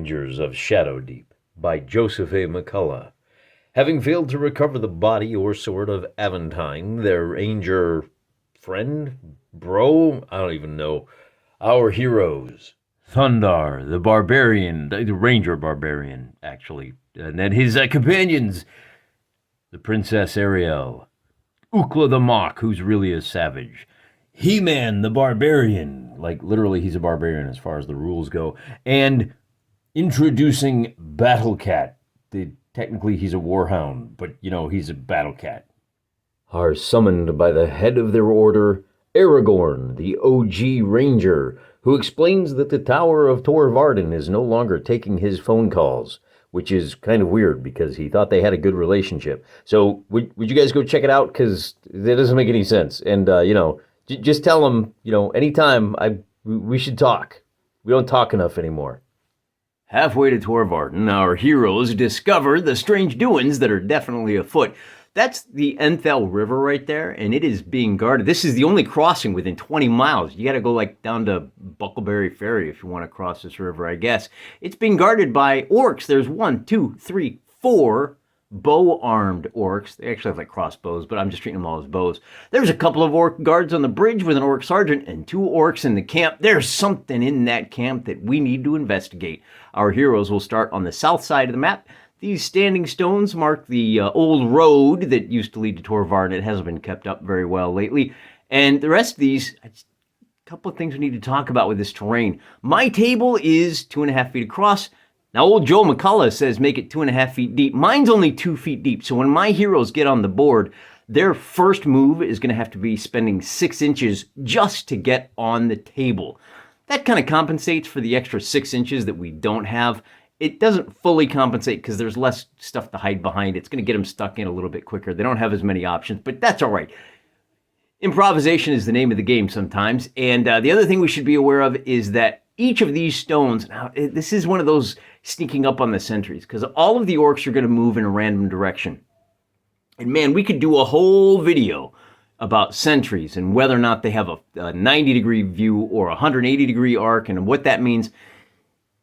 Rangers of Shadowdeep by Joseph A. McCullough. Having failed to recover the body or sword of Aventine, their ranger friend, bro, I don't even know, our heroes, Thundar, the barbarian, the ranger barbarian, actually, and then his companions, the Princess Ariel, Ukla the Mock, who's really a savage, He-Man the barbarian, like literally he's a barbarian as far as the rules go, and introducing Battle Cat. Technically he's a warhound, but he's a battle cat. Are summoned by the head of their order, Aragorn, the OG Ranger, who explains that the Tower of Varden is no longer taking his phone calls, which is kind of weird because he thought they had a good relationship. So would you guys go check it out? Because that doesn't make any sense. And, just tell him, anytime we should talk. We don't talk enough anymore. Halfway to Varden, our heroes discover the strange doings that are definitely afoot. That's the Enthel River right there, and it is being guarded. This is the only crossing within 20 miles. You got to go down to Buckleberry Ferry if you want to cross this river, I guess. It's being guarded by orcs. There's 1, 2, 3, 4 bow-armed orcs. They actually have crossbows, but I'm just treating them all as bows. There's a couple of orc guards on the bridge with an orc sergeant and 2 orcs in the camp. There's something in that camp that we need to investigate. Our heroes will start on the south side of the map. These standing stones mark the old road that used to lead to Varden. It hasn't been kept up very well lately. And the rest of these, a couple of things we need to talk about with this terrain. My table is 2.5 feet across. Now, old Joe McCullough says make it 2.5 feet deep. Mine's only 2 feet deep. So when my heroes get on the board, their first move is going to have to be spending 6 inches just to get on the table. That kind of compensates for the extra 6 inches that we don't have. It doesn't fully compensate because there's less stuff to hide behind. It's going to get them stuck in a little bit quicker. They don't have as many options, but that's all right. Improvisation is the name of the game sometimes. And the other thing we should be aware of is that each of these stones, now this is one of those sneaking up on the sentries, because all of the orcs are going to move in a random direction. And man, we could do a whole video about sentries and whether or not they have a 90-degree view or a 180-degree arc and what that means.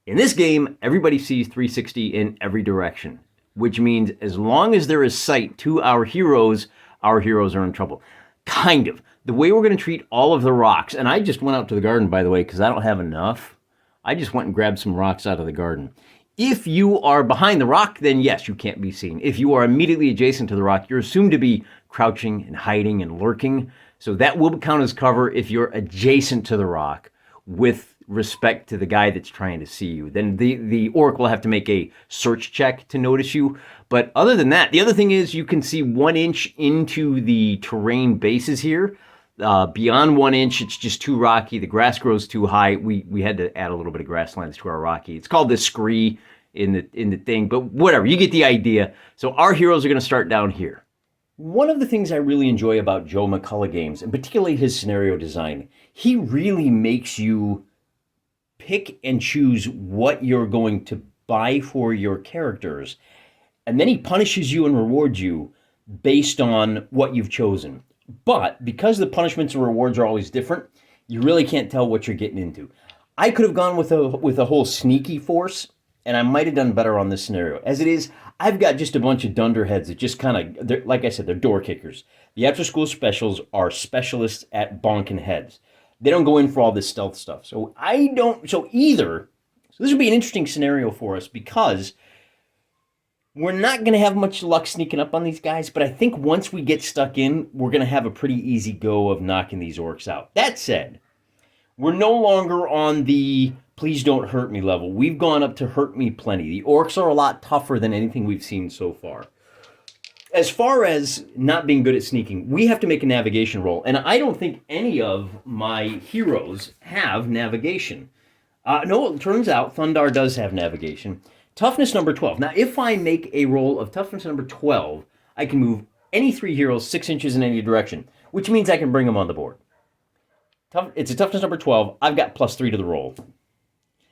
In this game, everybody sees 360 in every direction, which means as long as there is sight to our heroes are in trouble. Kind of. The way we're going to treat all of the rocks, and I just went out to the garden, by the way, because I don't have enough. I just went and grabbed some rocks out of the garden. If you are behind the rock, then yes, you can't be seen. If you are immediately adjacent to the rock, you're assumed to be crouching and hiding and lurking. So that will count as cover if you're adjacent to the rock with respect to the guy that's trying to see you. Then the orc will have to make a search check to notice you. But other than that, the other thing is you can see 1 inch into the terrain bases here. Beyond 1 inch, it's just too rocky. The grass grows too high. We had to add a little bit of grasslands to our rocky. It's called the scree in the thing, but whatever, you get the idea. So our heroes are going to start down here. One of the things I really enjoy about Joe McCullough games, and particularly his scenario design, he really makes you pick and choose what you're going to buy for your characters, and then he punishes you and rewards you based on what you've chosen. But because the punishments and rewards are always different, you really can't tell what you're getting into. I could have gone with a whole sneaky force, and I might have done better on this scenario. As it is, I've got just a bunch of dunderheads that just kind of, like I said, they're door kickers. The after-school specials are specialists at bonking heads. They don't go in for all this stealth stuff. So so this would be an interesting scenario for us because we're not going to have much luck sneaking up on these guys, but I think once we get stuck in, we're going to have a pretty easy go of knocking these orcs out. That said, we're no longer on the please don't hurt me level. We've gone up to hurt me plenty. The orcs are a lot tougher than anything we've seen so far. As far as not being good at sneaking, we have to make a navigation roll, and I don't think any of my heroes have navigation. No, it turns out Thundar does have navigation. Toughness number 12. Now, if I make a roll of toughness number 12, I can move any 3 heroes 6 inches in any direction, which means I can bring them on the board. It's a toughness number 12. I've got +3 to the roll.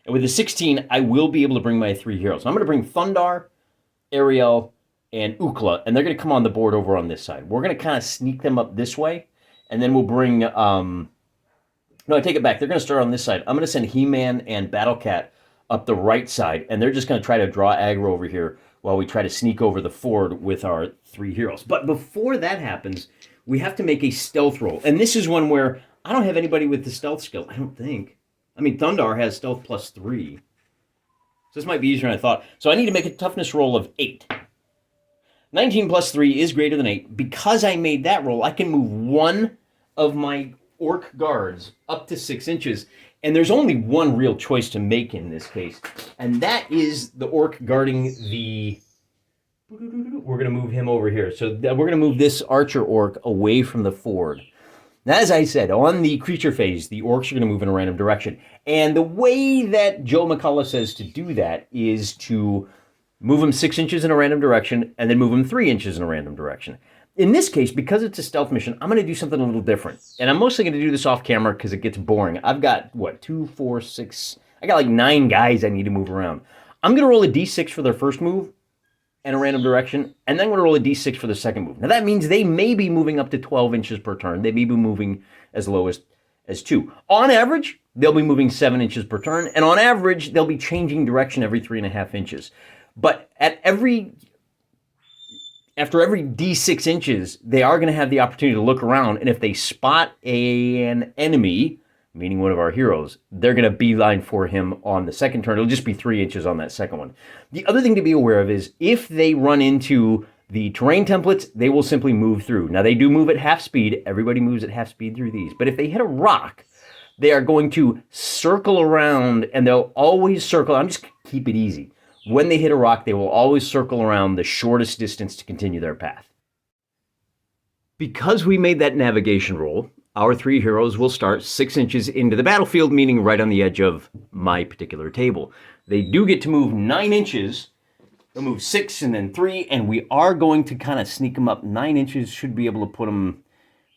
And with a 16, I will be able to bring my 3 heroes. So I'm going to bring Thundar, Ariel, and Ukla, and they're going to come on the board over on this side. We're going to kind of sneak them up this way, and then we'll bring... No, I take it back. They're going to start on this side. I'm going to send He-Man and Battle Cat up the right side, and they're just going to try to draw aggro over here while we try to sneak over the ford with our 3 heroes. But before that happens, we have to make a stealth roll. And this is one where I don't have anybody with the stealth skill, I don't think. I mean, Thundar has stealth +3. So this might be easier than I thought. So I need to make a toughness roll of 8. 19 plus 3 is greater than 8. Because I made that roll, I can move one of my orc guards up to 6 inches. And there's only one real choice to make in this case. And that is the orc guarding the... We're going to move him over here. So we're going to move this archer orc away from the ford. Now, as I said, on the creature phase, the orcs are going to move in a random direction. And the way that Joe McCullough says to do that is to move them 6 inches in a random direction and then move them 3 inches in a random direction. In this case, because it's a stealth mission, I'm going to do something a little different. And I'm mostly going to do this off camera because it gets boring. I've got, 2, 4, 6... I got like 9 guys I need to move around. I'm going to roll a d6 for their first move in a random direction, and then I'm going to roll a d6 for the second move. Now that means they may be moving up to 12 inches per turn. They may be moving as low as 2. On average, they'll be moving 7 inches per turn, and on average, they'll be changing direction every 3.5 inches. But after every d6 inches, they are going to have the opportunity to look around, and if they spot an enemy, meaning one of our heroes, they're going to beeline for him on the second turn. It'll just be 3 inches on that second one. The other thing to be aware of is if they run into the terrain templates, they will simply move through. Now, they do move at half speed. Everybody moves at half speed through these. But if they hit a rock, they are going to circle around, and they'll always circle. I'm just going to keep it easy. When they hit a rock, they will always circle around the shortest distance to continue their path. Because we made that navigation roll, our 3 heroes will start 6 inches into the battlefield, meaning right on the edge of my particular table. They do get to move 9 inches. They'll move 6 and then 3, and we are going to kind of sneak them up 9 inches. Should be able to put them,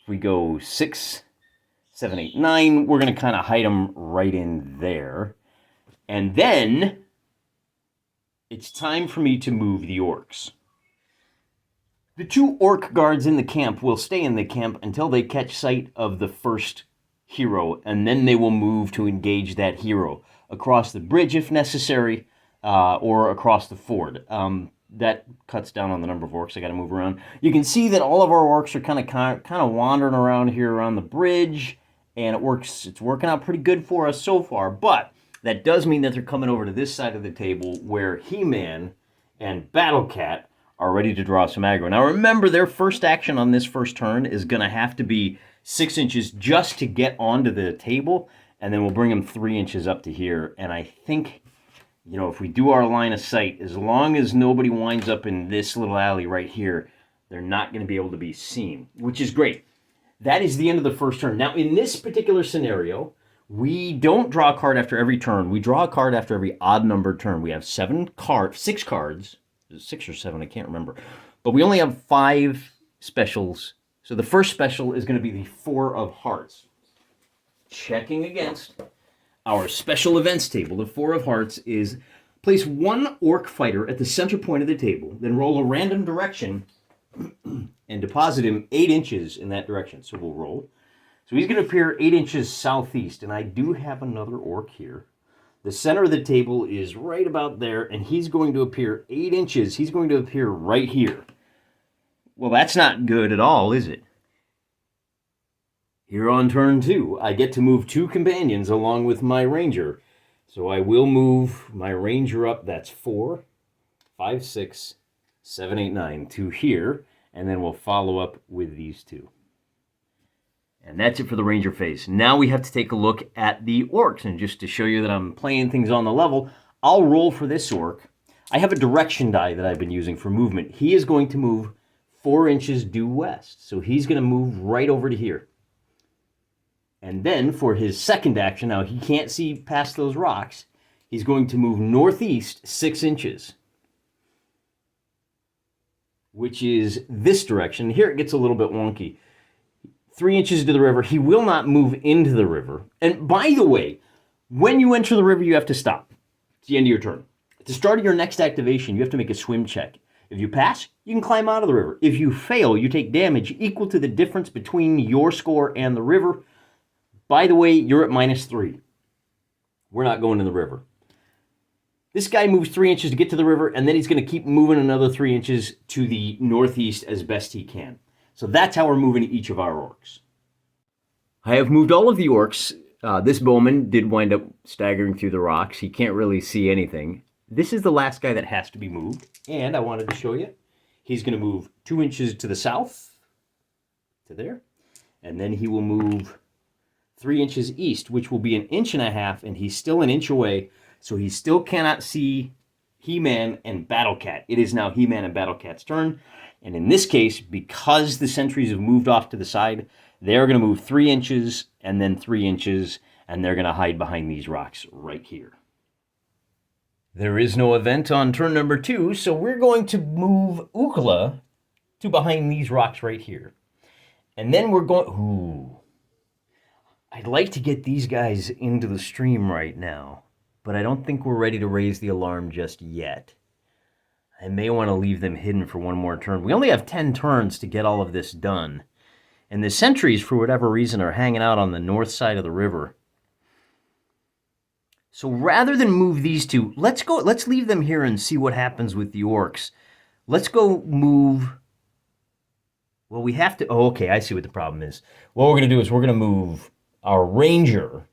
if we go 6, 7, 8, 9, we're going to kind of hide them right in there. And then it's time for me to move the orcs. The 2 orc guards in the camp will stay in the camp until they catch sight of the first hero, and then they will move to engage that hero across the bridge if necessary, or across the ford. That cuts down on the number of orcs I got to move around. You can see that all of our orcs are kind of wandering around here around the bridge, and it's working out pretty good for us so far, but that does mean that they're coming over to this side of the table where He-Man and Battlecat are ready to draw some aggro. Now remember, their first action on this first turn is going to have to be 6 inches just to get onto the table, and then we'll bring them 3 inches up to here. And I think, if we do our line of sight, as long as nobody winds up in this little alley right here, they're not going to be able to be seen, which is great. That is the end of the first turn. Now, in this particular scenario, we don't draw a card after every turn. We draw a card after every odd-numbered turn. We have 6 cards. 6 or 7, I can't remember. But we only have 5 specials. So the first special is going to be the 4 of Hearts. Checking against our special events table, the 4 of Hearts is place 1 orc fighter at the center point of the table, then roll a random direction and deposit him 8 inches in that direction. So we'll roll. So he's going to appear 8 inches southeast, and I do have another orc here. The center of the table is right about there, and he's going to appear 8 inches. He's going to appear right here. Well, that's not good at all, is it? Here on turn 2, I get to move 2 companions along with my ranger. So I will move my ranger up. That's 4, 5, 6, 7, 8, 9 to here, and then we'll follow up with these 2. And that's it for the ranger phase. Now we have to take a look at the orcs. And just to show you that I'm playing things on the level, I'll roll for this orc. I have a direction die that I've been using for movement. He is going to move 4 inches due west. So he's going to move right over to here. And then for his second action, now he can't see past those rocks, he's going to move northeast 6 inches, which is this direction. Here it gets a little bit wonky. 3 inches to the river. He will not move into the river. And by the way, when you enter the river, you have to stop. It's the end of your turn. At the start of your next activation, you have to make a swim check. If you pass, you can climb out of the river. If you fail, you take damage equal to the difference between your score and the river. By the way, you're at -3. We're not going in the river. This guy moves 3 inches to get to the river, and then he's going to keep moving another 3 inches to the northeast as best he can. So that's how we're moving each of our orcs. I have moved all of the orcs. This bowman did wind up staggering through the rocks. He can't really see anything. This is the last guy that has to be moved, and I wanted to show you. He's going to move 2 inches to the south, to there, and then he will move 3 inches east, which will be 1.5 inches, and he's still 1 inch away, so he still cannot see He-Man and Battlecat. It is now He-Man and Battlecat's turn, and in this case, because the sentries have moved off to the side, they're going to move 3 inches and then 3 inches, and they're going to hide behind these rocks right here. There is no event on turn number 2, so we're going to move Ukla to behind these rocks right here. And then we're going... Ooh. I'd like to get these guys into the stream right now, but I don't think we're ready to raise the alarm just yet. I may want to leave them hidden for one more turn. We only have 10 turns to get all of this done. And the sentries, for whatever reason, are hanging out on the north side of the river. So rather than move these two, let's leave them here and see what happens with the orcs. Let's go move... Well, we have to... Oh, okay, I see what the problem is. What we're going to do is we're going to move our ranger,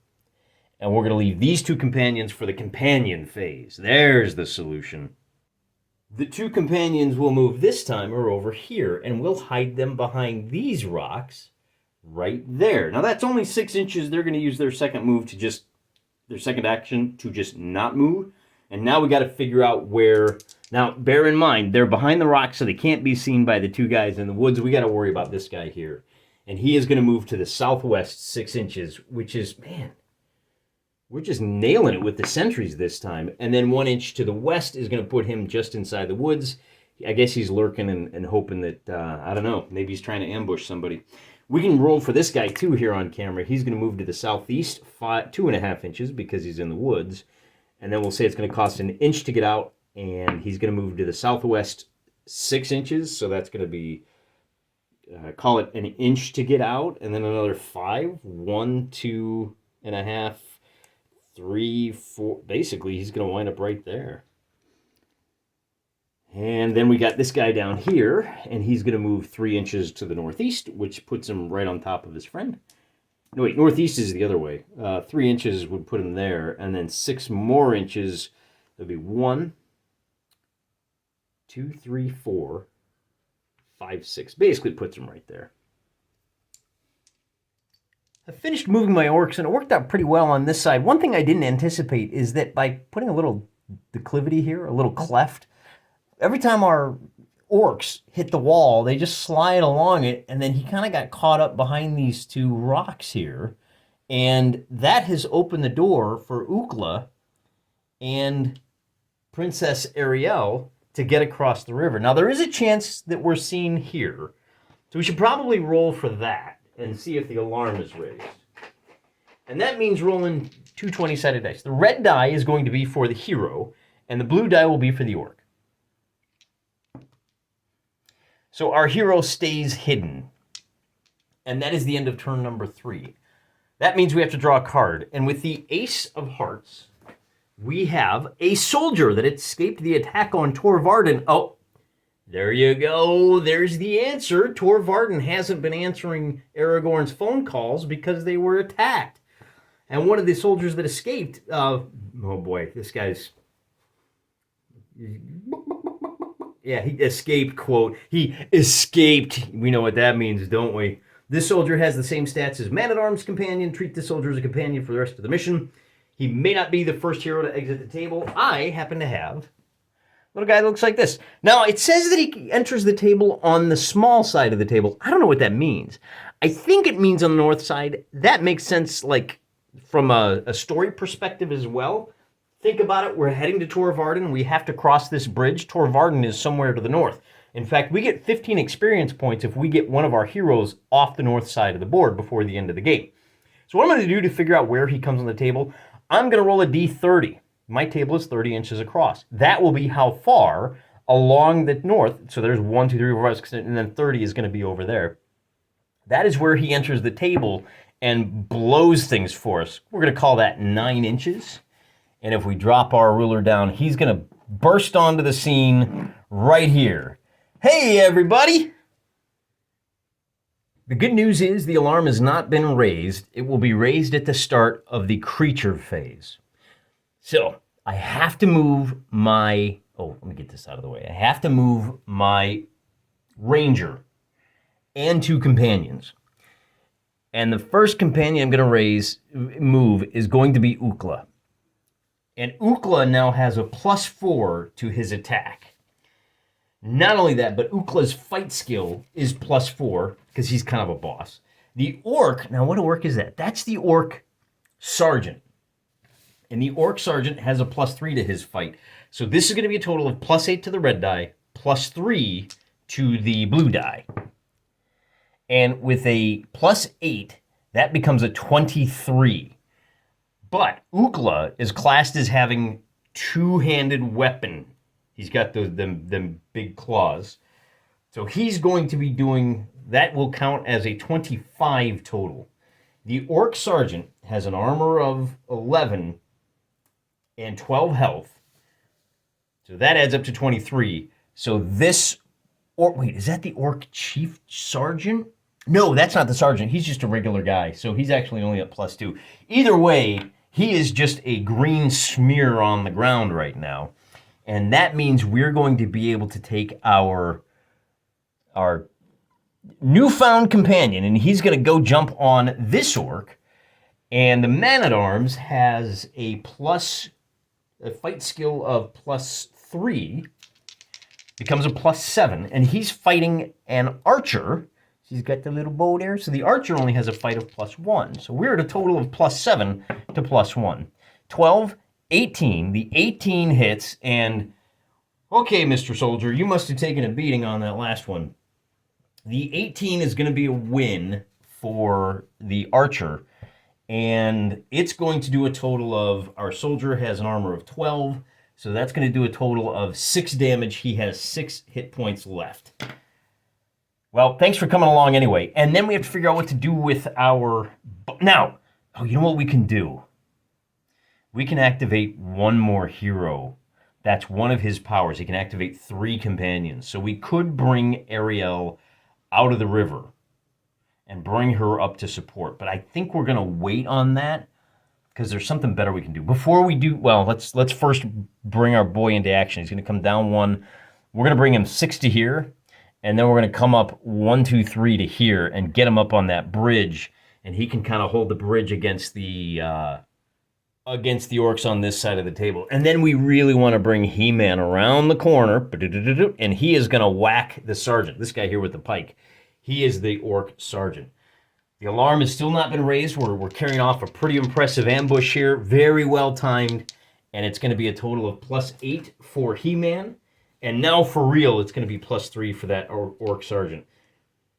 and we're going to leave these 2 companions for the companion phase. There's the solution. The 2 companions we'll move this time are over here, and we'll hide them behind these rocks right there. Now, that's only 6 inches. They're going to use their second move to just... their second action to just not move. And now we got to figure out where... Now, bear in mind, they're behind the rocks, so they can't be seen by the 2 guys in the woods. We got to worry about this guy here. And he is going to move to the southwest 6 inches, which is, man, we're just nailing it with the sentries this time. And then 1 inch to the west is going to put him just inside the woods. I guess he's lurking and hoping that, I don't know, maybe he's trying to ambush somebody. We can roll for this guy, too, here on camera. He's going to move to the southeast 2.5 inches because he's in the woods. And then we'll say it's going to cost 1 inch to get out. And he's going to move to the southwest 6 inches. So that's going to be, call it 1 inch to get out. And then another 5. 1, 2.5, 3, 4. Basically, he's going to wind up right there. And then we got this guy down here, and he's going to move 3 inches to the northeast, which puts him right on top of his friend. No, wait, northeast is the other way. 3 inches would put him there, and then 6 more inches. That'd be 1, 2, 3, 4, 5, 6. Basically puts him right there. I finished moving my orcs, and it worked out pretty well on this side. One thing I didn't anticipate is that by putting a little declivity here, a little cleft, every time our orcs hit the wall, they just slide along it, and then he kind of got caught up behind these 2 rocks here, and that has opened the door for Ukla and Princess Ariel to get across the river. Now, there is a chance that we're seen here, so we should probably roll for that and see if the alarm is raised. And that means rolling 2 20-sided dice. The red die is going to be for the hero, and the blue die will be for the orc. So our hero stays hidden. And that is the end of turn number 3. That means we have to draw a card. And with the Ace of Hearts, we have a soldier that escaped the attack on Tor Varden. Oh, there you go. There's the answer. Tor Varden hasn't been answering Aragorn's phone calls because they were attacked. And one of the soldiers that escaped, oh boy, this guy's... Yeah, he escaped, quote. He escaped. We know what that means, don't we? This soldier has the same stats as Man-at-Arms companion. Treat this soldier as a companion for the rest of the mission. He may not be the first hero to exit the table. I happen to have a little guy that looks like this. Now, it says that he enters the table on the small side of the table. I don't know what that means. I think it means on the north side. That makes sense, like, from a story perspective as well. Think about it. We're heading to Tor Varden. We have to cross this bridge. Tor Varden is somewhere to the north. In fact, we get 15 experience points if we get one of our heroes off the north side of the board before the end of the game. So what I'm going to do to figure out where he comes on the table, I'm going to roll a d30. My table is 30 inches across. That will be how far along the north. So there's 1, 2, 3, 4, 5, 6, and then 30 is going to be over there. That is where he enters the table and blows things for us. We're going to call that 9 inches. And if we drop our ruler down, he's going to burst onto the scene right here. Hey, everybody! The good news is the alarm has not been raised. It will be raised at the start of the creature phase. So I have to move my... Oh, let me get this out of the way. I have to move my ranger and 2 companions. And the first companion I'm going to move is going to be Ukla. And Ukla now has a +4 to his attack. Not only that, but Ukla's fight skill is +4 because he's kind of a boss. The orc, now what orc is that? That's the orc sergeant. And the orc sergeant has a +3 to his fight. So this is going to be a total of +8 to the red die, +3 to the blue die. And with a +8, that becomes a 23. But Ukla is classed as having 2-handed weapon. He's got them big claws. So he's going to be doing, that will count as a 25 total. The orc sergeant has an armor of 11 and 12 health. So that adds up to 23. So this, wait, is that the orc chief sergeant? No, that's not the sergeant. He's just a regular guy. So he's actually only at +2. Either way, he is just a green smear on the ground right now. And that means we're going to be able to take our newfound companion, and he's going to go jump on this orc. And the man-at-arms has a fight skill of +3, becomes a +7, and he's fighting an archer. He's got the little bow there. So the archer only has a fight of +1. So we're at a total of +7 to +1. 12, 18. The 18 hits, and okay, Mr. Soldier, you must have taken a beating on that last one. The 18 is going to be a win for the archer, and it's going to do a total of, our soldier has an armor of 12, so that's going to do a total of 6 damage. He has 6 hit points left. Well, thanks for coming along anyway. And then we have to figure out what to do with our... Now, oh, you know what we can do? We can activate one more hero. That's one of his powers. He can activate 3 companions. So we could bring Ariel out of the river and bring her up to support. But I think we're going to wait on that because there's something better we can do. Before we do, well, let's first bring our boy into action. He's going to come down 1. We're going to bring him 6 to here. And then we're going to come up 1, 2, 3 to here and get him up on that bridge. And he can kind of hold the bridge against the orcs on this side of the table. And then we really want to bring He-Man around the corner. And he is going to whack the sergeant. This guy here with the pike. He is the orc sergeant. The alarm has still not been raised. We're carrying off a pretty impressive ambush here. Very well timed. And it's going to be a total of +8 for He-Man. And now for real, it's going to be +3 for that orc sergeant.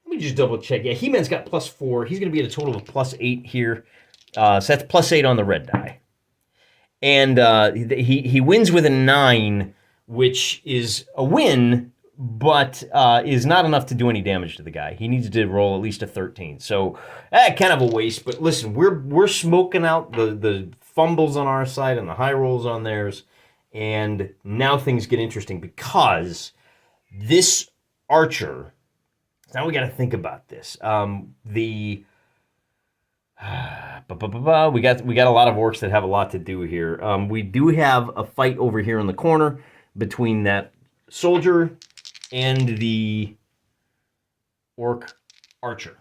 Let me just double check. Yeah, He-Man's got +4. He's going to be at a total of +8 here. So that's +8 on the red die. And he wins with a 9, which is a win, but is not enough to do any damage to the guy. He needs to roll at least a 13. So kind of a waste. But listen, we're smoking out the fumbles on our side and the high rolls on theirs. And now things get interesting because this archer, now we got to think about this. We got a lot of orcs that have a lot to do here. We do have a fight over here in the corner between that soldier and the orc archer.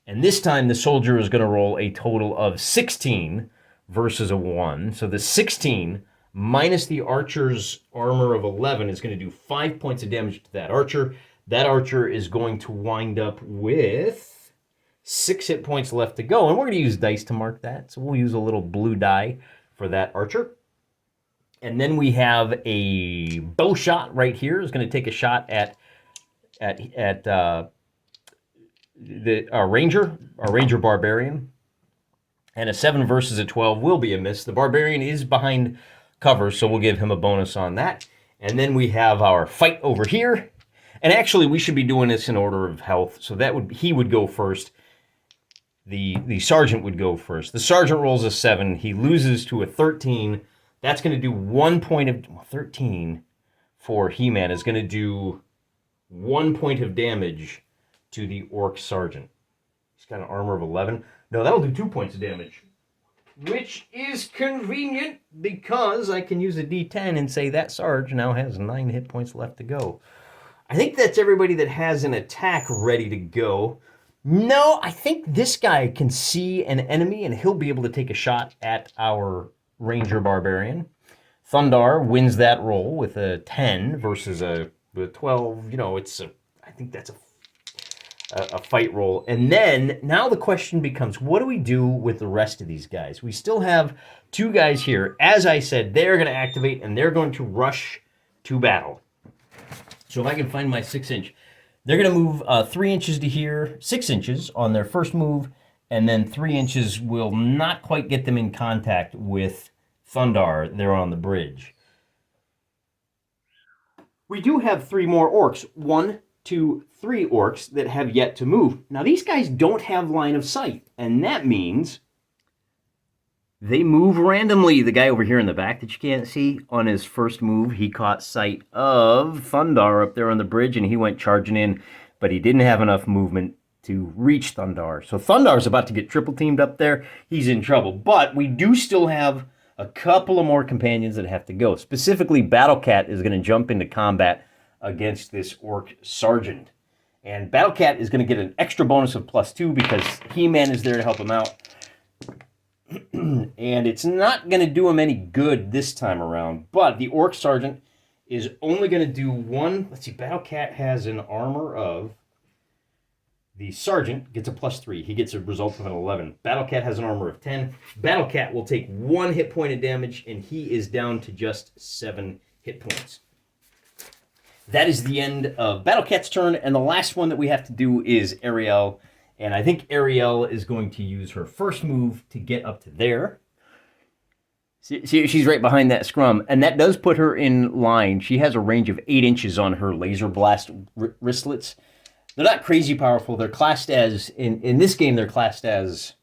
And this time the soldier is going to roll a total of 16 versus a 1. So the 16 minus the archer's armor of 11 is going to do 5 points of damage to that archer. That archer is going to wind up with 6 hit points left to go. And we're going to use dice to mark that. So we'll use a little blue die for that archer. And then we have a bow shot right here. Is going to take a shot at our ranger barbarian. And a 7 versus a 12 will be a miss. The barbarian is behind cover, so we'll give him a bonus on that. And then we have our fight over here. And actually, we should be doing this in order of health. So he would go first. The sergeant would go first. The sergeant rolls a 7. He loses to a 13. That's going to do 1 point of 13 for He-Man is going to do 1 point of damage to the Orc Sergeant. He's got an armor of 11. No, that'll do 2 points of damage, which is convenient because I can use a D10 and say that Sarge now has 9 hit points left to go. I think that's everybody that has an attack ready to go. No, I think this guy can see an enemy and he'll be able to take a shot at our Ranger Barbarian. Thundar wins that roll with a 10 versus a 12. You know, I think that's a fight roll. And then now the question becomes, what do we do with the rest of these guys? We still have 2 guys here. As I said, they're going to activate and they're going to rush to battle. So if I can find my 6-inch, they're going to move 3 inches to here, 6 inches on their first move, and then 3 inches will not quite get them in contact with Thundar. They're on the bridge. We do have 3 more orcs. 1, 2, 3 orcs that have yet to move. Now these guys don't have line of sight, and that means they move randomly. The guy over here in the back that you can't see, on his first move, he caught sight of Thundar up there on the bridge, and he went charging in, but he didn't have enough movement to reach Thundar. So Thundar's about to get triple teamed up there. He's in trouble. But we do still have a couple of more companions that have to go. Specifically, Battlecat is going to jump into combat against this Orc Sergeant. And Battlecat is going to get an extra bonus of +2 because He-Man is there to help him out. And it's not going to do him any good this time around. But the Orc Sergeant is only going to do 1. Let's see, Battlecat has an armor of... The Sergeant gets a +3. He gets a result of an 11. Battlecat has an armor of 10. Battlecat will take 1 hit point of damage, and he is down to just 7 hit points. That is the end of Battlecat's turn, and the last one that we have to do is Ariel. And I think Ariel is going to use her first move to get up to there. See, she's right behind that scrum, and that does put her in line. She has a range of 8 inches on her laser blast wristlets. They're not crazy powerful. They're classed as, in this game, they're classed as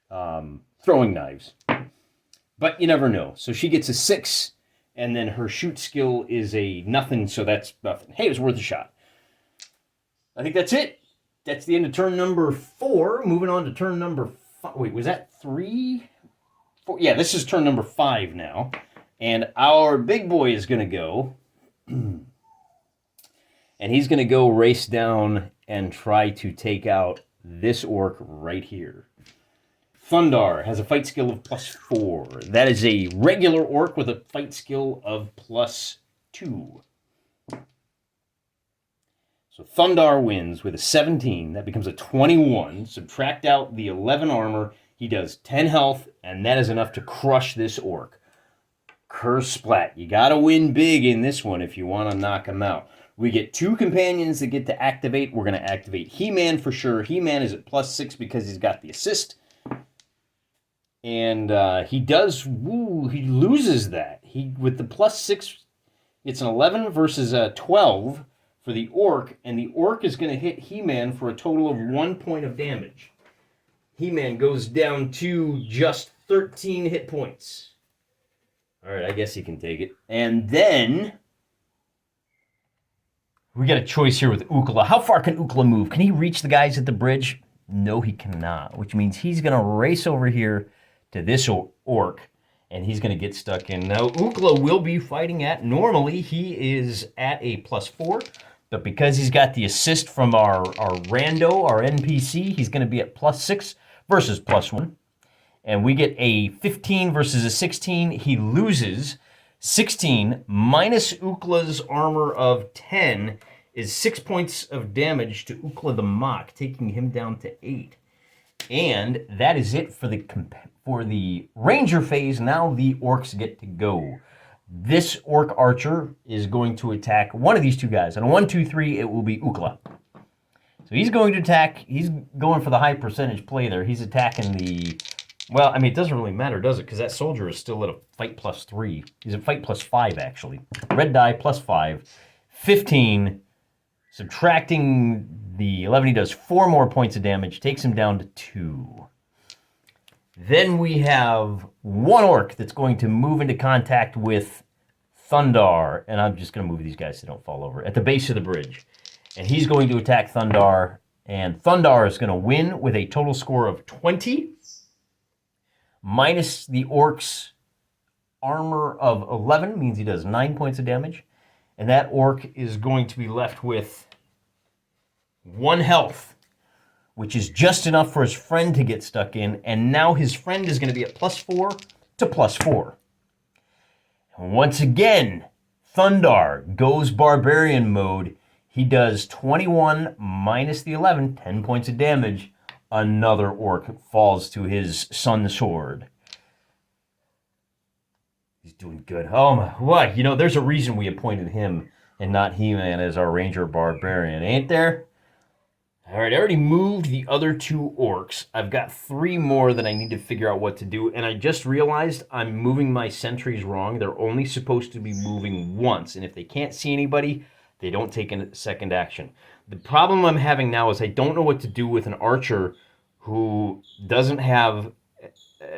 throwing knives. But you never know. So she gets a 6, and then her shoot skill is a nothing, so that's nothing. Hey, it was worth a shot. I think that's it. That's the end of turn number 4. Moving on to turn number 5. Wait, was that 3? 4? Yeah, this is turn number 5 now. And our big boy is going to go... And he's going to go race down and try to take out this orc right here. Thundar has a fight skill of +4. That is a regular orc with a fight skill of +2. So Thundar wins with a 17. That becomes a 21. Subtract out the 11 armor. He does 10 health, and that is enough to crush this orc. Curse Splat. You got to win big in this one if you want to knock him out. We get 2 companions that get to activate. We're going to activate He-Man for sure. He-Man is at +6 because he's got the assist. And he does, he loses that. He, with the +6, it's an 11 versus a 12 for the Orc. And the Orc is going to hit He-Man for a total of 1 point of damage. He-Man goes down to just 13 hit points. All right, I guess he can take it. And then... we got a choice here with Ukla. How far can Ukla move? Can he reach the guys at the bridge? No, he cannot, which means he's going to race over here to this orc, and he's going to get stuck in. Now, Ukla will be fighting at, normally he is at a +4, but because he's got the assist from our rando, our NPC, he's going to be at +6 versus +1. And we get a 15 versus a 16. He loses 16 minus Ukla's armor of 10 is 6 points of damage to Ukla the Mock, taking him down to 8. And that is it for the Ranger phase. Now the Orcs get to go. This Orc Archer is going to attack one of these 2 guys. On a 1, 2, 3, it will be Ukla. So he's going to attack. He's going for the high percentage play there. He's attacking the... well, I mean, it doesn't really matter, does it? Because that soldier is still at a fight +3. He's at fight +5, actually. Red die +5. 15. Subtracting the 11, he does 4 more points of damage. Takes him down to 2. Then we have one orc that's going to move into contact with Thundar, and I'm just going to move these guys so they don't fall over, at the base of the bridge. And he's going to attack Thundar, and Thundar is going to win with a total score of 20, minus the orc's armor of 11, means he does 9 points of damage. And that orc is going to be left with 1 health, which is just enough for his friend to get stuck in. And now his friend is going to be at +4 to +4. And once again, Thundar goes barbarian mode. He does 21 minus the 11, 10 points of damage. Another orc falls to his sun sword. He's doing good. Oh my, what? You know, there's a reason we appointed him and not He-Man as our Ranger Barbarian, ain't there? All right, I already moved the other 2 orcs. I've got 3 more that I need to figure out what to do, and I just realized I'm moving my sentries wrong. They're only supposed to be moving once, and if they can't see anybody, they don't take a second action. The problem I'm having now is I don't know what to do with an archer who doesn't have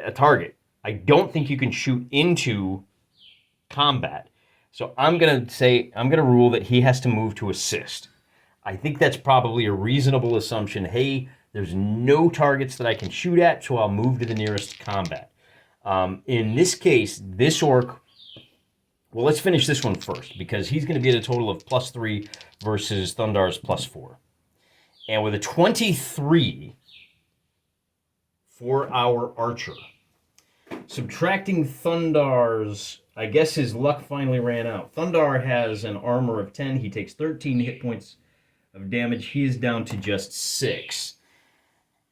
a target. I don't think you can shoot into combat. So I'm going to rule that he has to move to assist. I think that's probably a reasonable assumption. Hey, there's no targets that I can shoot at, so I'll move to the nearest combat. In this case, this orc, well, let's finish this one first, because he's going to be at a total of +3 versus Thundar's +4. And with a 23 for our archer, subtracting Thundar's, I guess his luck finally ran out. Thundar has an armor of 10. He takes 13 hit points of damage. He is down to just 6.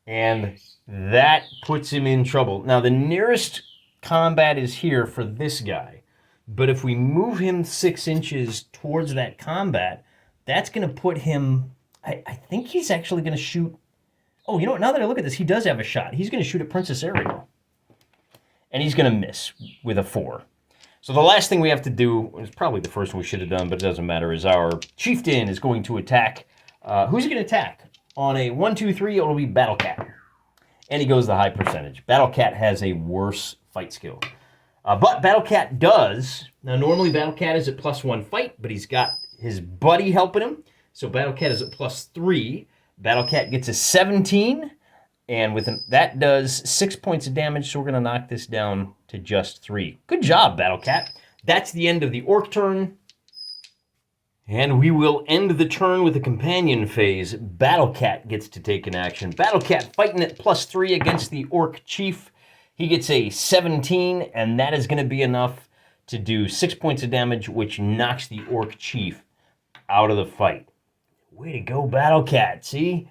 And that puts him in trouble. Now, the nearest combat is here for this guy. But if we move him 6 inches towards that combat, that's going to put him... I think he's actually going to shoot... Oh, you know what? Now that I look at this, he does have a shot. He's going to shoot at Princess Ariel. And he's going to miss with a 4. So the last thing we have to do, is probably the first one we should have done, but it doesn't matter, is our chieftain is going to attack. Who's he going to attack? On a 1, 2, 3, it'll be Battle Cat. And he goes the high percentage. Battle Cat has a worse fight skill. But Battle Cat does. Now, normally Battle Cat is at +1 fight, but he's got his buddy helping him. So Battle Cat is at +3. Battle Cat gets a 17. And that does 6 points of damage, so we're going to knock this down to just 3. Good job, Battle Cat. That's the end of the orc turn. And we will end the turn with a companion phase. Battle Cat gets to take an action. Battle Cat fighting at +3 against the orc chief. He gets a 17, and that is going to be enough to do 6 points of damage, which knocks the orc chief out of the fight. Way to go, Battle Cat. See?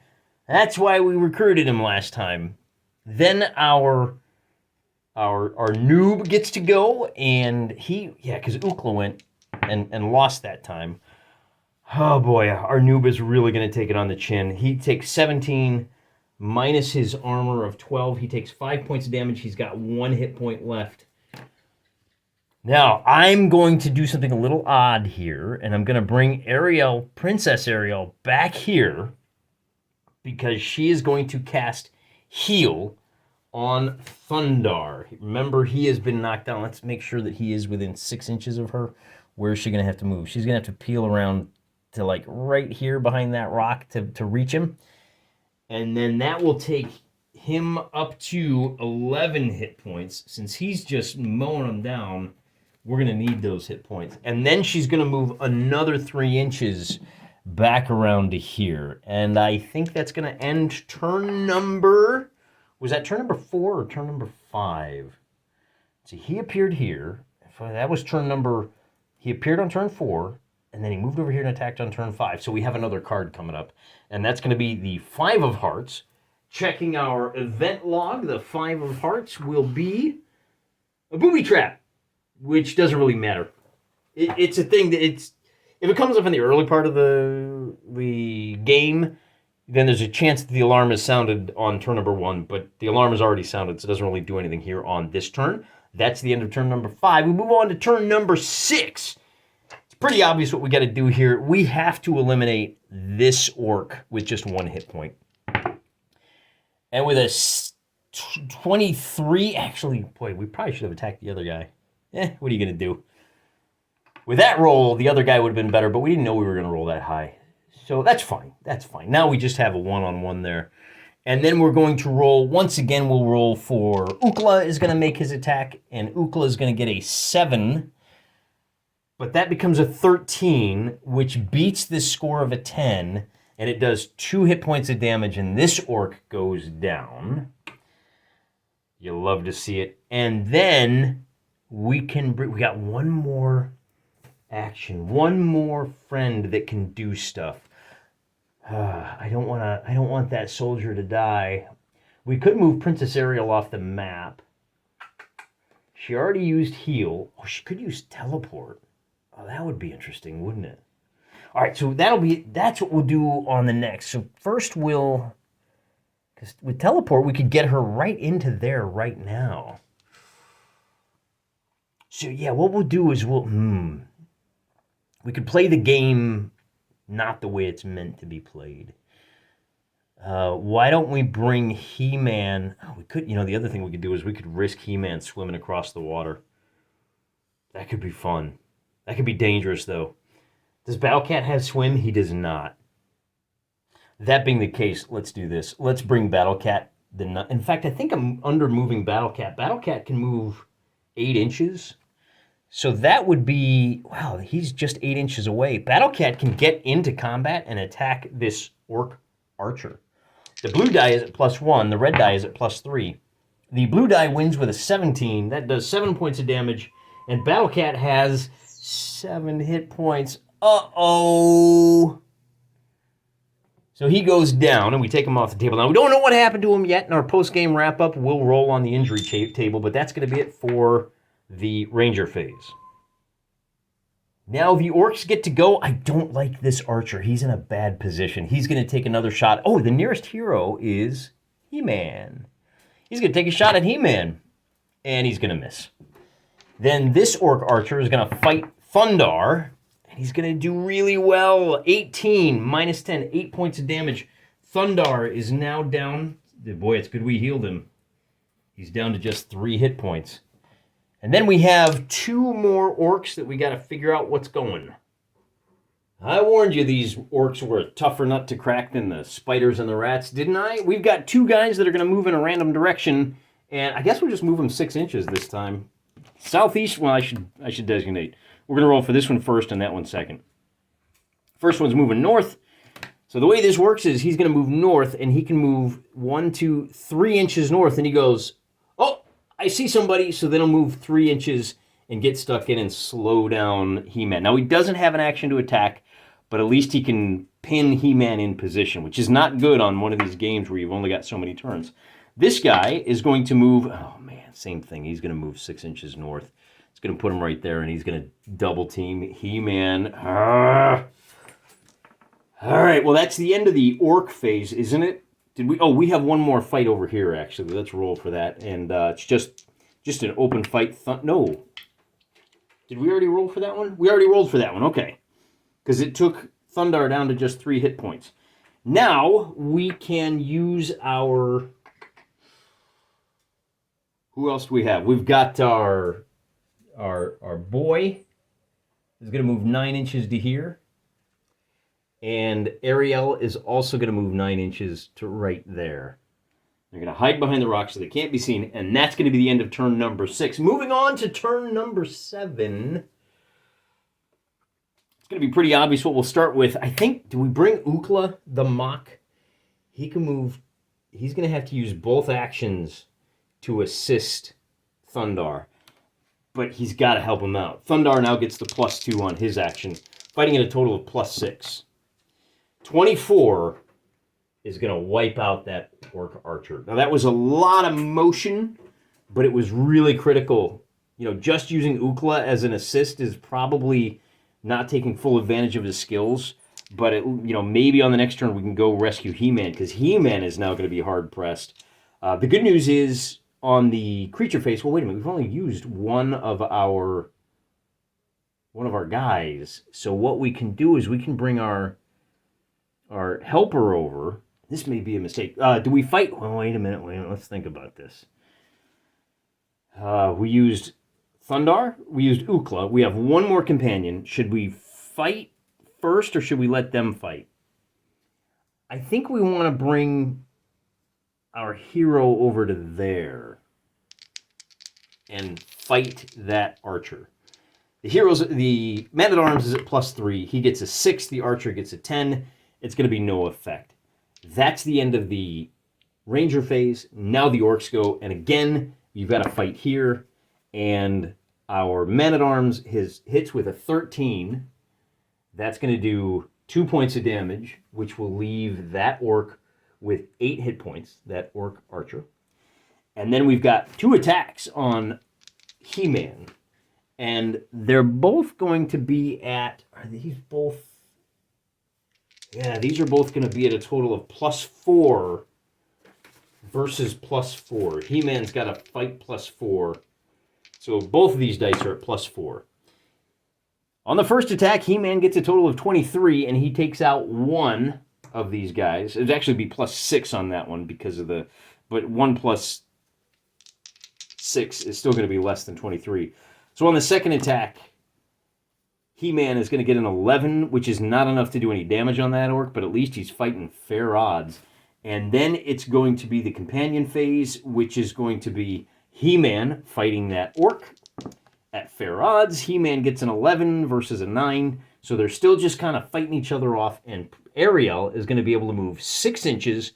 That's why we recruited him last time. Then our noob gets to go, and because Ukla went and lost that time. Oh boy, our noob is really going to take it on the chin. He takes 17 minus his armor of 12. He takes 5 points of damage. He's got 1 hit point left. Now, I'm going to do something a little odd here, and I'm going to bring Ariel, Princess Ariel, back here, because she is going to cast Heal on Thundar. Remember, he has been knocked down. Let's make sure that he is within 6 inches of her. Where is she going to have to move? She's going to have to peel around to like right here behind that rock to reach him. And then that will take him up to 11 hit points. Since he's just mowing them down, we're going to need those hit points. And then she's going to move another 3 inches back around to here. And I think that's going to end turn number... Was that turn number 4 or turn number 5? See, he appeared here. That was turn number... He appeared on turn 4, and then he moved over here and attacked on turn 5. So we have another card coming up. And that's going to be the 5 of Hearts. Checking our event log, the 5 of Hearts will be a booby trap, which doesn't really matter. It's a thing that if it comes up in the early part of the game, then there's a chance that the alarm is sounded on turn number 1, but the alarm is already sounded, so it doesn't really do anything here on this turn. That's the end of turn number 5. We move on to turn number 6. It's pretty obvious what we got to do here. We have to eliminate this orc with just 1 hit point. And with a 23. Actually, boy, we probably should have attacked the other guy. What are you going to do? With that roll, the other guy would have been better, but we didn't know we were going to roll that high. So that's fine. That's fine. Now we just have a one-on-one there. And then we're going to roll, once again, we'll roll for Ukla is going to make his attack, and Ukla is going to get a 7. But that becomes a 13, which beats this score of a 10, and it does 2 hit points of damage, and this orc goes down. You'll love to see it. And then we got one more action, one more friend that can do stuff. I don't want that soldier to die. We could move Princess Ariel off the map. She already used heal. Oh, she could use teleport. Oh, that would be interesting, wouldn't it? All right, so that's what we'll do on the next. So first because with teleport, we could get her right into there right now. So yeah, what we'll do is we could play the game not the way it's meant to be played. Why don't we bring He-Man? Oh, we could, the other thing we could do is we could risk He-Man swimming across the water. That could be fun. That could be dangerous, though. Does Battlecat have swim? He does not. That being the case, let's do this. Let's bring Battlecat. In fact, I think I'm under moving Battlecat. Battlecat can move 8 inches. So that would be, wow, he's just 8 inches away. Battlecat can get into combat and attack this orc archer. The blue die is at +1. The red die is at +3. The blue die wins with a 17. That does 7 points of damage. And Battlecat has 7 hit points. Uh-oh. So he goes down, and we take him off the table. Now, we don't know what happened to him yet. In our post-game wrap-up, we'll roll on the injury table, but that's going to be it for the Ranger phase. Now the orcs get to go. I don't like this archer. He's in a bad position. He's going to take another shot. Oh, the nearest hero is He-Man. He's going to take a shot at He-Man, and he's going to miss. Then this orc archer is going to fight Thundar, and he's going to do really well. 18, -10, 8 points of damage. Thundar is now down. Boy, it's good we healed him. He's down to just 3 hit points. And then we have 2 more orcs that we got to figure out what's going. I warned you these orcs were a tougher nut to crack than the spiders and the rats, didn't I? We've got 2 guys that are going to move in a random direction, and I guess we'll just move them 6 inches this time. Southeast, well, I should designate. We're going to roll for this one first and that one second. First one's moving north. So the way this works is he's going to move north, and he can move 1, 2, 3 inches north, and he goes, oh, I see somebody, so then he'll move 3 inches and get stuck in and slow down He-Man. Now, he doesn't have an action to attack, but at least he can pin He-Man in position, which is not good on one of these games where you've only got so many turns. This guy is going to move, oh man, same thing. He's going to move 6 inches north. It's going to put him right there, and he's going to double team He-Man. All right, well, that's the end of the orc phase, isn't it? We have one more fight over here, actually. Let's roll for that. And it's just an open fight. No. Did we already roll for that one? We already rolled for that one. Okay. Because it took Thundar down to just 3 hit points. Now we can use our... Who else do we have? We've got our boy is going to move 9 inches to here. And Ariel is also going to move 9 inches to right there. They're going to hide behind the rocks so they can't be seen, and that's going to be the end of turn number 6. Moving on to turn number 7. It's going to be pretty obvious what we'll start with. I think, do we bring Ukla the Mock? He can move. He's going to have to use both actions to assist Thundar, but he's got to help him out. Thundar now gets the +2 on his action, fighting at a total of +6. 24 is going to wipe out that orc archer. Now, that was a lot of motion, but it was really critical. Just using Ukla as an assist is probably not taking full advantage of his skills, but maybe on the next turn we can go rescue He-Man, because He-Man is now going to be hard-pressed. The good news is, on the creature face, well, wait a minute, we've only used one of our guys. So what we can do is we can bring our helper over. This may be a mistake. Do we fight? Well, wait a minute. Let's think about this. We used Thundar. We used Ukla. We have one more companion. Should we fight first or should we let them fight? I think we want to bring our hero over to there and fight that archer. The man-at-arms is at +3. He gets a 6. The archer gets a 10. It's going to be no effect. That's the end of the ranger phase. Now the orcs go, and again, you've got to fight here. And our man-at-arms hits with a 13. That's going to do 2 points of damage, which will leave that orc with 8 hit points, that orc archer. And then we've got 2 attacks on He-Man. And they're both going to be at, are these both? Yeah, these are both going to be at a total of +4 versus +4. He-Man's got a fight +4. So both of these dice are at +4. On the first attack, He-Man gets a total of 23, and he takes out one of these guys. It'd actually be +6 on that one because of the, but 1 + 6 is still going to be less than 23. So on the second attack, He-Man is going to get an 11, which is not enough to do any damage on that orc, but at least he's fighting fair odds. And then it's going to be the companion phase, which is going to be He-Man fighting that orc at fair odds. He-Man gets an 11 versus a 9, so they're still just kind of fighting each other off, and Ariel is going to be able to move 6 inches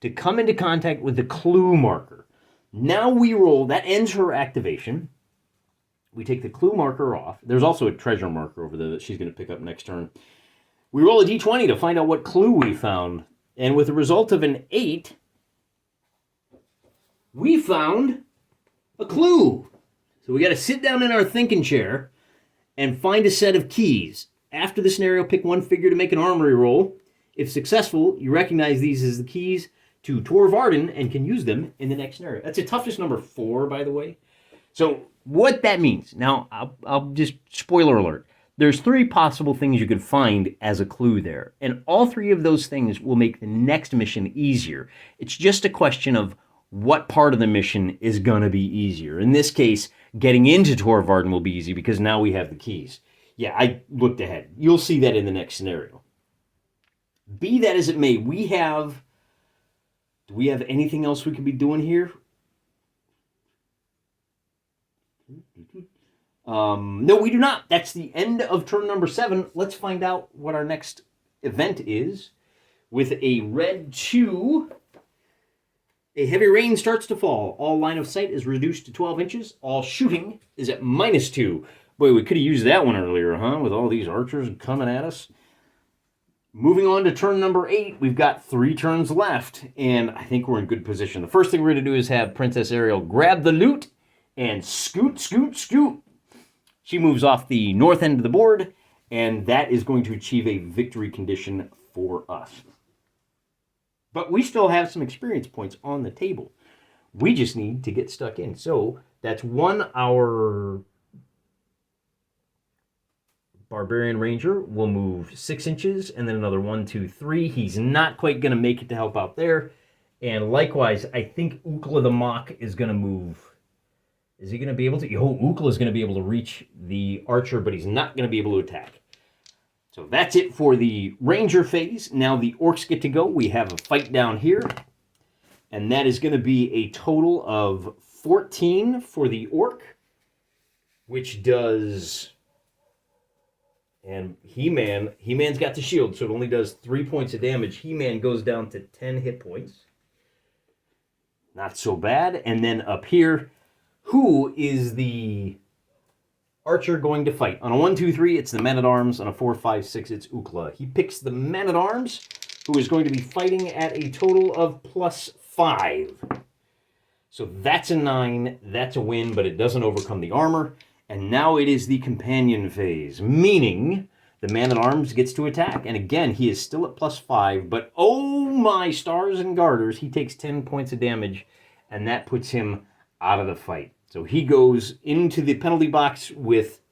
to come into contact with the clue marker. Now we roll, that ends her activation. We take the clue marker off. There's also a treasure marker over there that she's going to pick up next turn. We roll a d20 to find out what clue we found. And with a result of an 8, we found a clue. So we got to sit down in our thinking chair and find a set of keys. After the scenario, pick one figure to make an armory roll. If successful, you recognize these as the keys to Tor Varden and can use them in the next scenario. That's a toughness number 4, by the way. So what that means, now I'll just, spoiler alert, there's 3 possible things you could find as a clue there, and all 3 of those things will make the next mission easier. It's just a question of what part of the mission is going to be easier. In this case, getting into Tor Varden will be easy because now we have the keys. Yeah, I looked ahead. You'll see that in the next scenario. Be that as it may, do we have anything else we could be doing here? No, we do not. That's the end of turn number 7. Let's find out what our next event is. With a red 2, a heavy rain starts to fall. All line of sight is reduced to 12 inches. All shooting is at -2. Boy, we could have used that one earlier, huh? With all these archers coming at us. Moving on to turn number 8, we've got 3 turns left, and I think we're in good position. The first thing we're going to do is have Princess Ariel grab the loot and scoot, scoot, scoot. She moves off the north end of the board, and that is going to achieve a victory condition for us. But we still have some experience points on the table. We just need to get stuck in. So that's 1 our Barbarian Ranger will move 6 inches, and then another 1, 2, 3. He's not quite going to make it to help out there. And likewise, I think Ukla the Mock is going to move. Is he going to be able to? Oh, Ukla is going to be able to reach the archer, but he's not going to be able to attack. So that's it for the Ranger phase. Now the orcs get to go. We have a fight down here. And that is going to be a total of 14 for the orc, which does... And He-Man's got the shield, so it only does 3 points of damage. He-Man goes down to 10 hit points. Not so bad. And then up here, who is the archer going to fight? On a 1, 2, 3, it's the man-at-arms. On a 4, 5, 6, it's Ukla. He picks the man-at-arms, who is going to be fighting at a total of +5. So that's a 9. That's a win, but it doesn't overcome the armor. And now it is the companion phase, meaning the man-at-arms gets to attack. And again, he is still at +5, but oh my stars and garters, he takes 10 points of damage, and that puts him out of the fight. So he goes into the penalty box with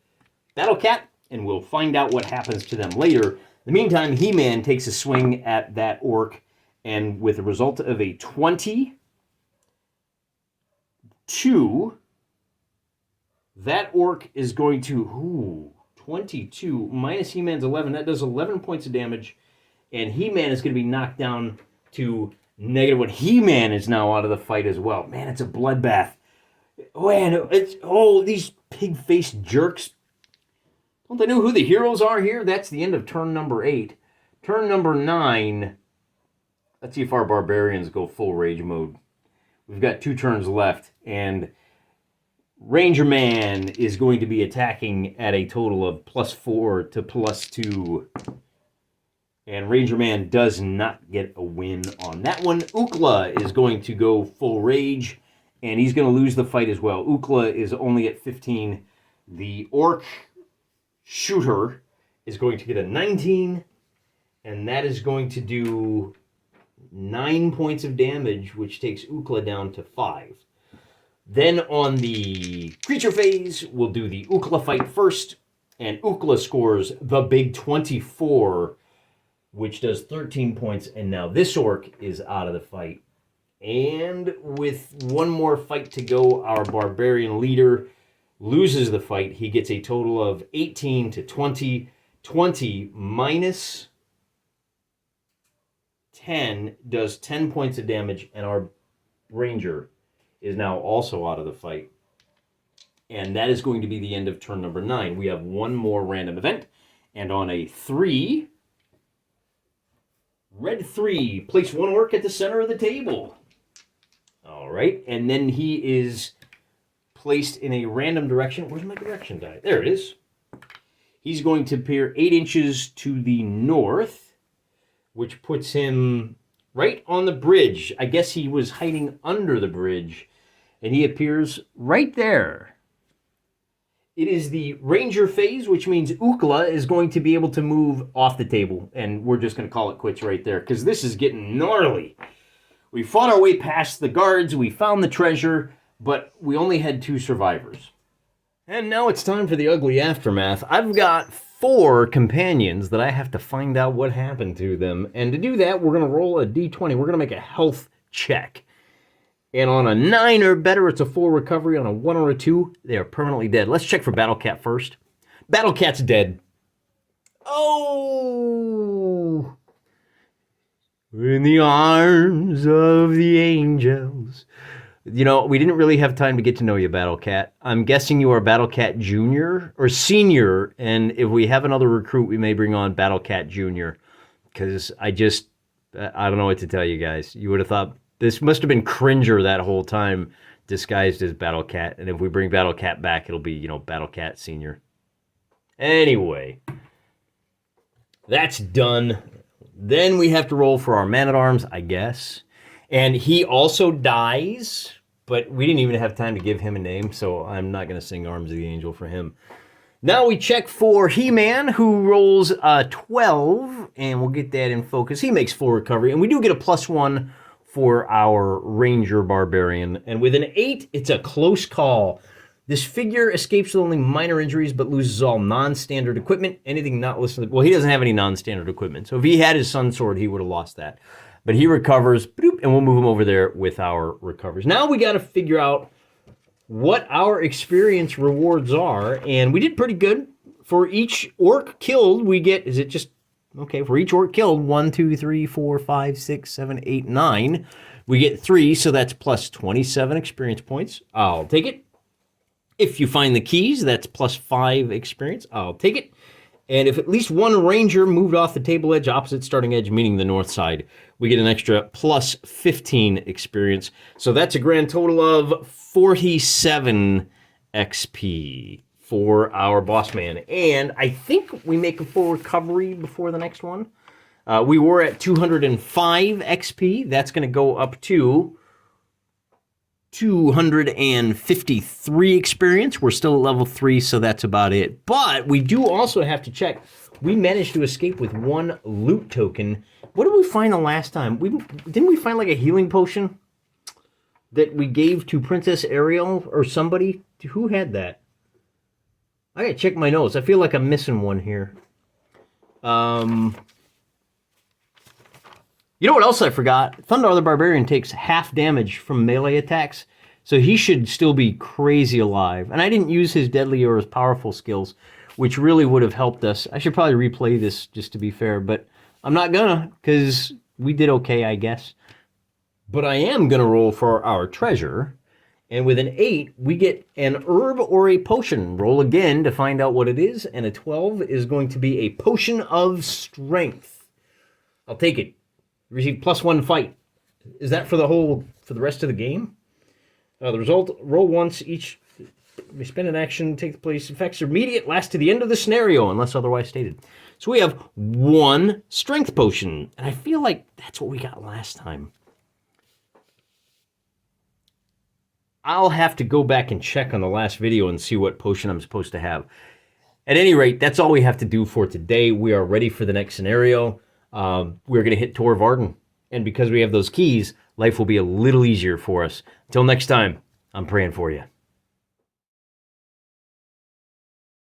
Battle Cat, and we'll find out what happens to them later. In the meantime, He-Man takes a swing at that orc, And with a result of a 22, that orc is going to, 22 minus He-Man's 11. That does 11 points of damage. And He-Man is going to be knocked down to -1. He-Man is now out of the fight as well. Man, it's a bloodbath. Man, these pig-faced jerks. Don't they know who the heroes are here? That's the end of turn number 8. Turn number 9. Let's see if our barbarians go full rage mode. We've got 2 turns left, and Ranger Man is going to be attacking at a total of +4 to +2. And Ranger Man does not get a win on that one. Ukla is going to go full rage, and he's going to lose the fight as well. Ukla is only at 15. The orc shooter is going to get a 19, and that is going to do 9 points of damage, which takes Ukla down to 5. Then on the creature phase, we'll do the Ukla fight first, and Ukla scores the big 24, which does 13 points, and now this orc is out of the fight. And with one more fight to go, our barbarian leader loses the fight. He gets a total of 18 to 20. 20 minus 10 does 10 points of damage, and our ranger is now also out of the fight. And that is going to be the end of turn number 9. We have one more random event, and on a 3, red 3, place one orc at the center of the table. All right, and then he is placed in a random direction. Where's my direction die? There it is. He's going to appear 8 inches to the north, which puts him right on the bridge. I guess he was hiding under the bridge, and he appears right there. It is the ranger phase, which means Ukla is going to be able to move off the table, and we're just going to call it quits right there, because this is getting gnarly. We fought our way past the guards, we found the treasure, but we only had 2 survivors. And now it's time for the ugly aftermath. I've got 4 companions that I have to find out what happened to them. And to do that, we're going to roll a d20. We're going to make a health check. And on a 9 or better, it's a full recovery. On a 1 or a 2, they are permanently dead. Let's check for Battle Cat first. Battle Cat's dead. Oh! In the arms of the angels. You know, we didn't really have time to get to know you, Battle Cat. I'm guessing you are Battle Cat Junior or Senior, and if we have another recruit, we may bring on Battle Cat Junior, because I don't know what to tell you guys. You would have thought this must have been Cringer that whole time, disguised as Battle Cat, and if we bring Battle Cat back, it'll be, you know, Battle Cat Senior. Anyway, that's done. Then we have to roll for our man-at-arms, I guess. And he also dies, but we didn't even have time to give him a name, so I'm not going to sing Arms of the Angel for him. Now we check for He-Man, who rolls a 12, and we'll get that in focus. He makes full recovery, and we do get a +1 for our Ranger Barbarian. And with an 8, it's a close call. This figure escapes with only minor injuries, but loses all non-standard equipment. Anything not listed. Well, he doesn't have any non-standard equipment, so if he had his Sun Sword, he would have lost that. But he recovers, and we'll move him over there with our recovers. Now we got to figure out what our experience rewards are, and we did pretty good. For each orc killed, we get, is it just, okay, for each orc killed, 1, 2, 3, 4, 5, 6, 7, 8, 9. We get 3, so that's plus 27 experience points. I'll take it. If you find the keys, that's plus 5 experience. I'll take it. And if at least one ranger moved off the table edge, opposite starting edge, meaning the north side, we get an extra plus 15 experience. So that's a grand total of 47 XP for our boss man. And I think we make a full recovery before the next one. We were at 205 XP. That's going to go up to 253 experience. We're still at level 3, so that's about it. But we do also have to check. We managed to escape with 1 loot token. What did we find the last time? Didn't we find like a healing potion that we gave to Princess Ariel or somebody? Who had that? I gotta check my notes. I feel like I'm missing one here. You know what else I forgot? Thundar the Barbarian takes half damage from melee attacks, so he should still be crazy alive. And I didn't use his deadly or his powerful skills, which really would have helped us. I should probably replay this just to be fair, but I'm not gonna, because we did okay, I guess. But I am gonna roll for our treasure, and with an 8, we get an herb or a potion. Roll again to find out what it is, and a 12 is going to be a potion of strength. I'll take it. Receive +1 fight. Is that for the rest of the game? The result, roll once each. We spend an action, take the place. Effects are immediate, last to the end of the scenario, unless otherwise stated. So we have 1 strength potion, and I feel like that's what we got last time. I'll have to go back and check on the last video and see what potion I'm supposed to have. At any rate, that's all we have to do for today. We are ready for the next scenario. We're going to hit Tor Varden. And because we have those keys, life will be a little easier for us. Until next time, I'm praying for you.